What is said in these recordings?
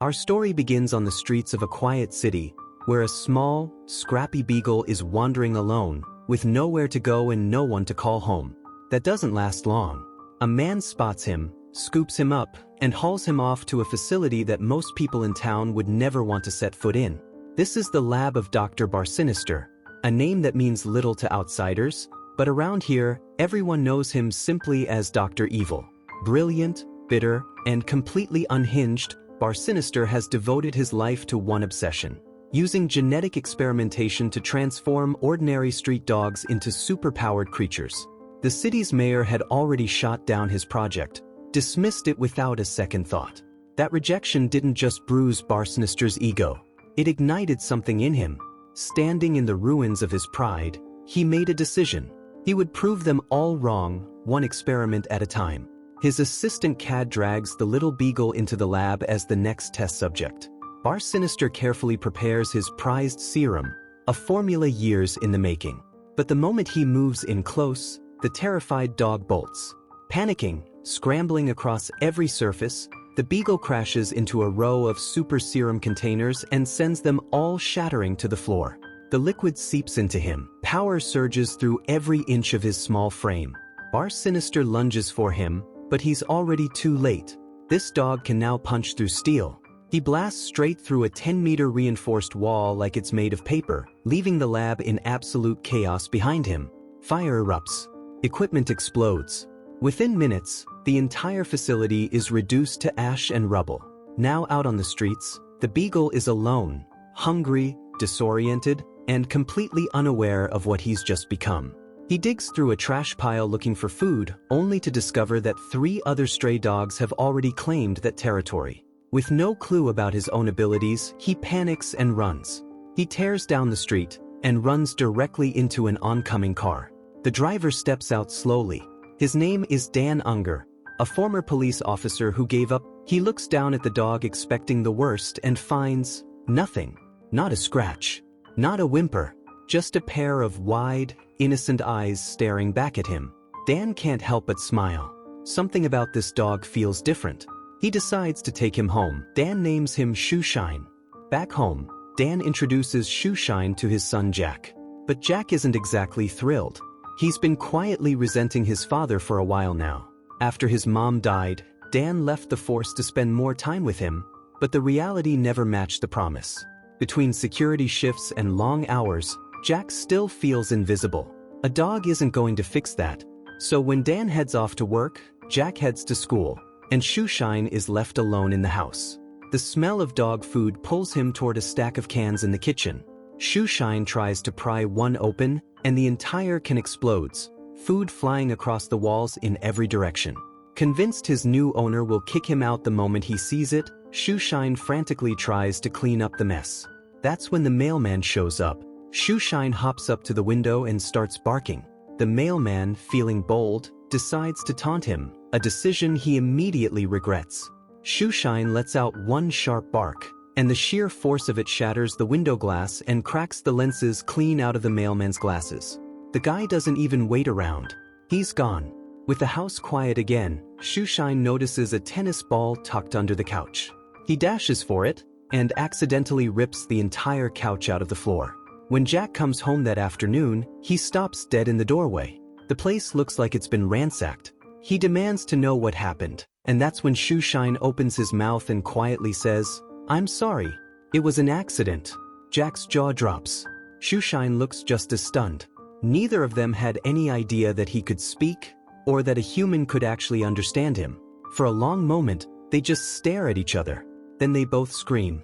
Our story begins on the streets of a quiet city, where a small, scrappy beagle is wandering alone, with nowhere to go and no one to call home. That doesn't last long. A man spots him, scoops him up, and hauls him off to a facility that most people in town would never want to set foot in. This is the lab of Dr. Barsinister, a name that means little to outsiders, but around here, everyone knows him simply as Dr. Evil. Brilliant, bitter, and completely unhinged, Barsinister has devoted his life to one obsession: using genetic experimentation to transform ordinary street dogs into superpowered creatures. The city's mayor had already shot down his project, dismissed it without a second thought. That rejection didn't just bruise Barsinister's ego. It ignited something in him. Standing in the ruins of his pride, he made a decision. He would prove them all wrong, one experiment at a time. His assistant Cad drags the little beagle into the lab as the next test subject. Barsinister carefully prepares his prized serum, a formula years in the making. But the moment he moves in close, the terrified dog bolts. Panicking, scrambling across every surface, the beagle crashes into a row of super serum containers and sends them all shattering to the floor. The liquid seeps into him. Power surges through every inch of his small frame. Barsinister lunges for him, but he's already too late. This dog can now punch through steel. He blasts straight through a 10-meter reinforced wall like it's made of paper, leaving the lab in absolute chaos behind him. Fire erupts. Equipment explodes. Within minutes, the entire facility is reduced to ash and rubble. Now out on the streets, the beagle is alone, hungry, disoriented, and completely unaware of what he's just become. He digs through a trash pile looking for food, only to discover that 3 other stray dogs have already claimed that territory. With no clue about his own abilities, he panics and runs. He tears down the street and runs directly into an oncoming car. The driver steps out slowly. His name is Dan Unger, a former police officer who gave up. He looks down at the dog expecting the worst and finds nothing. Not a scratch. Not a whimper. Just a pair of wide, innocent eyes staring back at him. Dan can't help but smile. Something about this dog feels different. He decides to take him home. Dan names him Shoeshine. Back home, Dan introduces Shoeshine to his son Jack. But Jack isn't exactly thrilled. He's been quietly resenting his father for a while now. After his mom died, Dan left the force to spend more time with him, but the reality never matched the promise. Between security shifts and long hours, Jack still feels invisible. A dog isn't going to fix that. So when Dan heads off to work, Jack heads to school, and Shoeshine is left alone in the house. The smell of dog food pulls him toward a stack of cans in the kitchen. Shoeshine tries to pry one open, and the entire can explodes, food flying across the walls in every direction. Convinced his new owner will kick him out the moment he sees it, Shoeshine frantically tries to clean up the mess. That's when the mailman shows up. Shoeshine hops up to the window and starts barking. The mailman, feeling bold, decides to taunt him, a decision he immediately regrets. Shoeshine lets out one sharp bark, and the sheer force of it shatters the window glass and cracks the lenses clean out of the mailman's glasses. The guy doesn't even wait around. He's gone. With the house quiet again, Shoeshine notices a tennis ball tucked under the couch. He dashes for it, and accidentally rips the entire couch out of the floor. When Jack comes home that afternoon, he stops dead in the doorway. The place looks like it's been ransacked. He demands to know what happened, and that's when Shoeshine opens his mouth and quietly says, "I'm sorry. It was an accident." Jack's jaw drops. Shoeshine looks just as stunned. Neither of them had any idea that he could speak, or that a human could actually understand him. For a long moment, they just stare at each other. Then they both scream.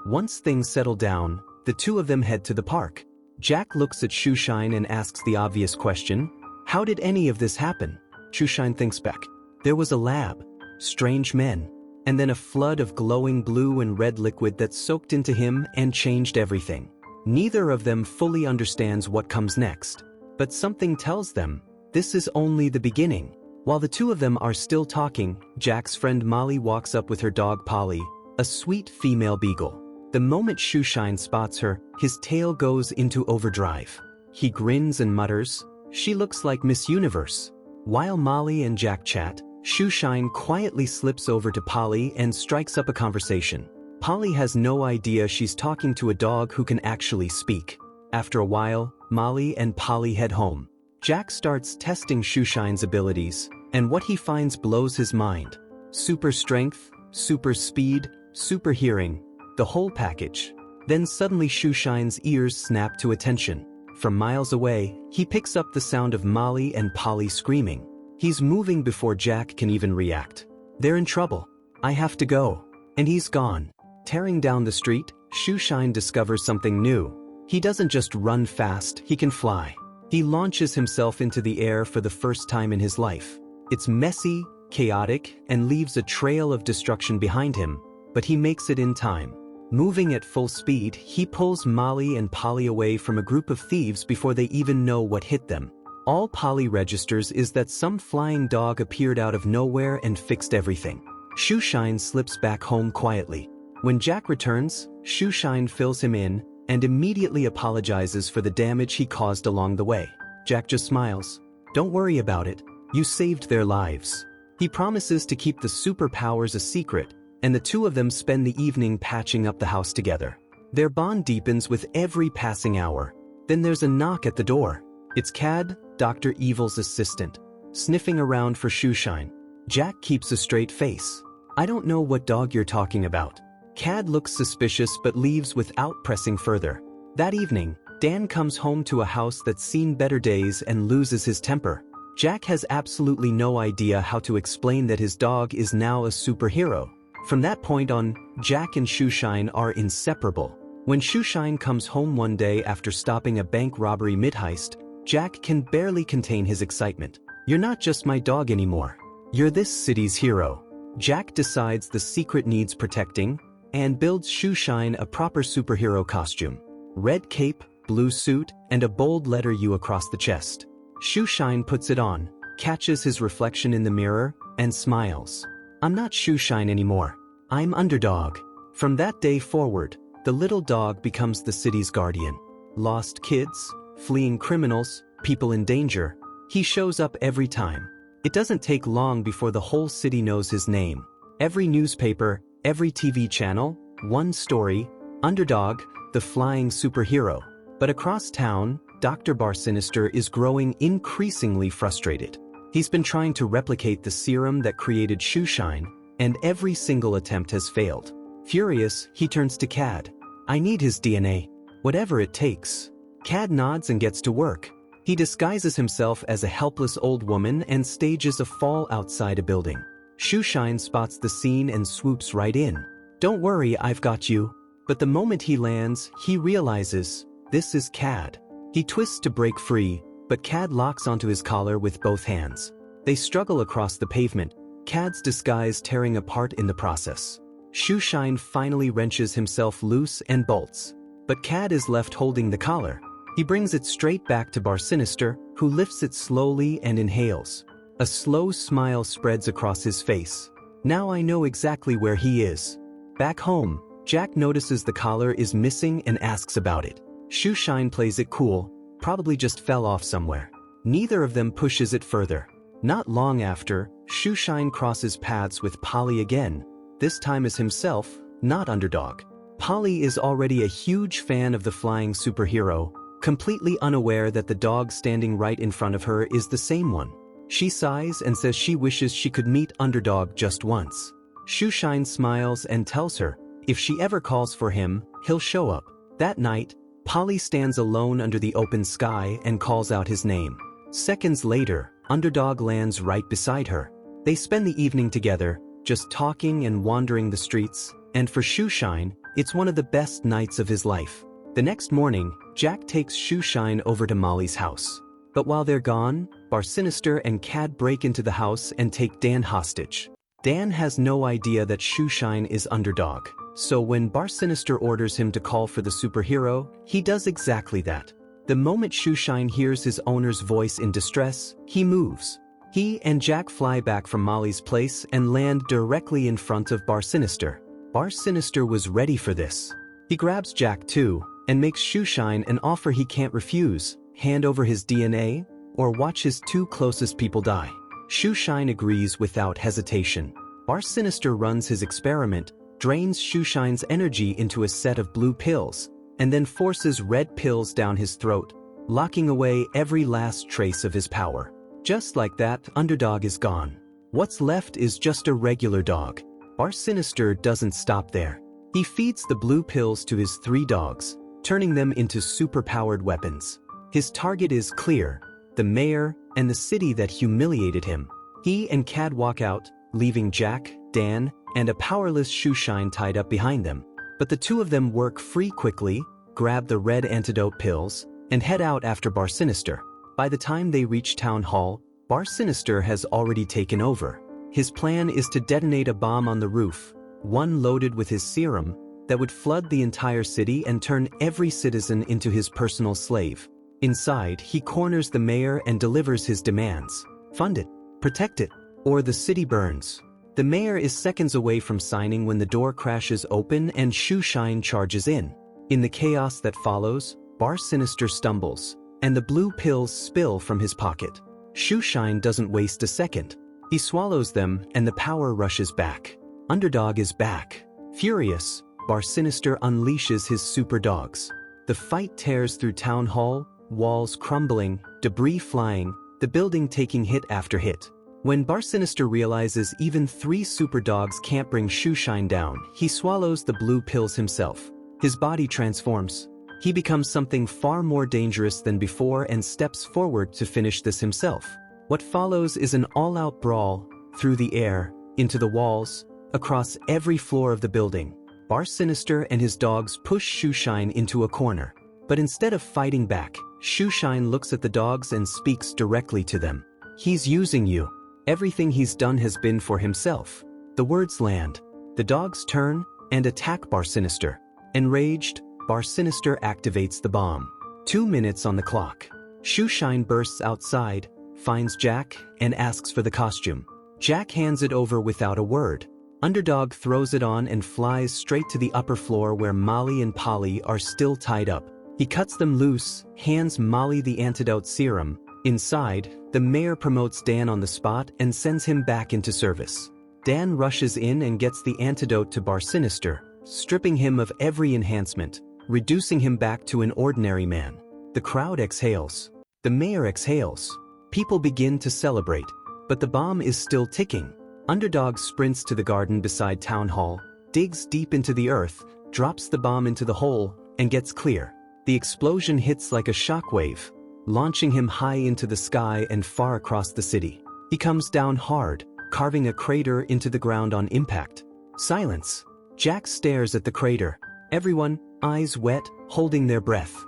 Once things settle down, the two of them head to the park. Jack looks at Shoeshine and asks the obvious question, "How did any of this happen?" Shoeshine thinks back. There was a lab, strange men, and then a flood of glowing blue and red liquid that soaked into him and changed everything. Neither of them fully understands what comes next, but something tells them this is only the beginning. While the two of them are still talking, Jack's friend Molly walks up with her dog Polly, a sweet female beagle. The moment Shoeshine spots her, his tail goes into overdrive. He grins and mutters, "She looks like Miss Universe." While Molly and Jack chat, Shoeshine quietly slips over to Polly and strikes up a conversation. Polly has no idea she's talking to a dog who can actually speak. After a while, Molly and Polly head home. Jack starts testing Shoeshine's abilities, and what he finds blows his mind. Super strength, super speed, super hearing, the whole package. Then suddenly Shoeshine's ears snap to attention. From miles away, he picks up the sound of Molly and Polly screaming. He's moving before Jack can even react. They're in trouble. I have to go. And he's gone. Tearing down the street, Shoeshine discovers something new. He doesn't just run fast, he can fly. He launches himself into the air for the first time in his life. It's messy, chaotic, and leaves a trail of destruction behind him, but he makes it in time. Moving at full speed, he pulls Molly and Polly away from a group of thieves before they even know what hit them. All Polly registers is that some flying dog appeared out of nowhere and fixed everything. Shoeshine slips back home quietly. When Jack returns, Shoeshine fills him in and immediately apologizes for the damage he caused along the way. Jack just smiles. Don't worry about it. You saved their lives. He promises to keep the superpowers a secret, and the two of them spend the evening patching up the house together. Their bond deepens with every passing hour. Then there's a knock at the door. It's Cad, Dr. Evil's assistant, sniffing around for Shoeshine. Jack keeps a straight face. I don't know what dog you're talking about. Cad looks suspicious but leaves without pressing further. That evening, Dan comes home to a house that's seen better days and loses his temper. Jack has absolutely no idea how to explain that his dog is now a superhero. From that point on, Jack and Shoeshine are inseparable. When Shoeshine comes home one day after stopping a bank robbery mid-heist, Jack can barely contain his excitement. You're not just my dog anymore. You're this city's hero. Jack decides the secret needs protecting and builds Shoeshine a proper superhero costume. Red cape, blue suit, and a bold letter U across the chest. Shoeshine puts it on, catches his reflection in the mirror, and smiles. I'm not Shoeshine anymore. I'm Underdog. From that day forward, the little dog becomes the city's guardian. Lost kids, fleeing criminals, people in danger. He shows up every time. It doesn't take long before the whole city knows his name. Every newspaper, every TV channel, one story, Underdog, the flying superhero. But across town, Dr. Barsinister is growing increasingly frustrated. He's been trying to replicate the serum that created Shoeshine, and every single attempt has failed. Furious, he turns to Cad. I need his DNA. Whatever it takes. Cad nods and gets to work. He disguises himself as a helpless old woman and stages a fall outside a building. Shoeshine spots the scene and swoops right in. Don't worry, I've got you. But the moment he lands, he realizes, this is Cad. He twists to break free, but Cad locks onto his collar with both hands. They struggle across the pavement, Cad's disguise tearing apart in the process. Shoeshine finally wrenches himself loose and bolts. But Cad is left holding the collar. He brings it straight back to Barsinister, who lifts it slowly and inhales. A slow smile spreads across his face. Now I know exactly where he is. Back home, Jack notices the collar is missing and asks about it. Shoeshine plays it cool, probably just fell off somewhere. Neither of them pushes it further. Not long after, Shoeshine crosses paths with Polly again, this time as himself, not Underdog. Polly is already a huge fan of the flying superhero, completely unaware that the dog standing right in front of her is the same one. She sighs and says she wishes she could meet Underdog just once. Shoeshine smiles and tells her, if she ever calls for him, he'll show up. That night, Polly stands alone under the open sky and calls out his name. Seconds later, Underdog lands right beside her. They spend the evening together, just talking and wandering the streets, and for Shoeshine, it's one of the best nights of his life. The next morning, Jack takes Shoeshine over to Molly's house. But while they're gone, Barsinister and Cad break into the house and take Dan hostage. Dan has no idea that Shoeshine is Underdog, so when Barsinister orders him to call for the superhero, he does exactly that. The moment Shoeshine hears his owner's voice in distress, he moves. He and Jack fly back from Molly's place and land directly in front of Barsinister. Barsinister was ready for this. He grabs Jack too, and makes Shoeshine an offer he can't refuse: hand over his DNA, or watch his two closest people die. Shoeshine agrees without hesitation. Bar Sinister runs his experiment, drains Shoeshine's energy into a set of blue pills, and then forces red pills down his throat, locking away every last trace of his power. Just like that, Underdog is gone. What's left is just a regular dog. Bar Sinister doesn't stop there. He feeds the blue pills to his 3 dogs, turning them into super-powered weapons. His target is clear: the mayor and the city that humiliated him. He and Cad walk out, leaving Jack, Dan, and a powerless Shoeshine tied up behind them. But the 2 of them work free quickly, grab the red antidote pills, and head out after Bar Sinister. By the time they reach Town Hall, Bar Sinister has already taken over. His plan is to detonate a bomb on the roof, one loaded with his serum, that would flood the entire city and turn every citizen into his personal slave. Inside, he corners the mayor and delivers his demands. Fund it, protect it, or the city burns. The mayor is seconds away from signing when the door crashes open and Shoeshine charges in. In the chaos that follows, Bar Sinister stumbles, and the blue pills spill from his pocket. Shoeshine doesn't waste a second. He swallows them and the power rushes back. Underdog is back. Furious, Bar Sinister unleashes his super dogs. The fight tears through Town Hall, walls crumbling, debris flying, the building taking hit after hit. When Bar Sinister realizes even 3 super dogs can't bring Shoeshine down, he swallows the blue pills himself. His body transforms. He becomes something far more dangerous than before and steps forward to finish this himself. What follows is an all-out brawl, through the air, into the walls, across every floor of the building. Bar Sinister and his dogs push Shoeshine into a corner. But instead of fighting back, Shoeshine looks at the dogs and speaks directly to them. He's using you. Everything he's done has been for himself. The words land. The dogs turn and attack Bar Sinister. Enraged, Bar Sinister activates the bomb. 2 minutes on the clock. Shoeshine bursts outside, finds Jack, and asks for the costume. Jack hands it over without a word. Underdog throws it on and flies straight to the upper floor where Molly and Polly are still tied up. He cuts them loose, hands Molly the antidote serum. Inside, the mayor promotes Dan on the spot and sends him back into service. Dan rushes in and gets the antidote to Bar Sinister, stripping him of every enhancement, reducing him back to an ordinary man. The crowd exhales. The mayor exhales. People begin to celebrate, but the bomb is still ticking. Underdog sprints to the garden beside Town Hall, digs deep into the earth, drops the bomb into the hole, and gets clear. The explosion hits like a shockwave, launching him high into the sky and far across the city. He comes down hard, carving a crater into the ground on impact. Silence. Jack stares at the crater. Everyone, eyes wet, holding their breath.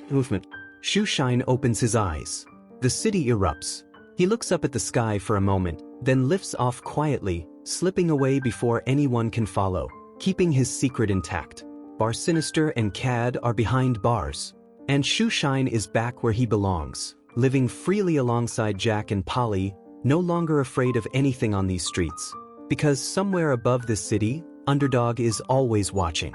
Movement. Shoeshine opens his eyes. The city erupts. He looks up at the sky for a moment, then lifts off quietly, slipping away before anyone can follow, keeping his secret intact. Bar Sinister and Cad are behind bars. And Shoeshine is back where he belongs, living freely alongside Jack and Polly, no longer afraid of anything on these streets. Because somewhere above this city, Underdog is always watching.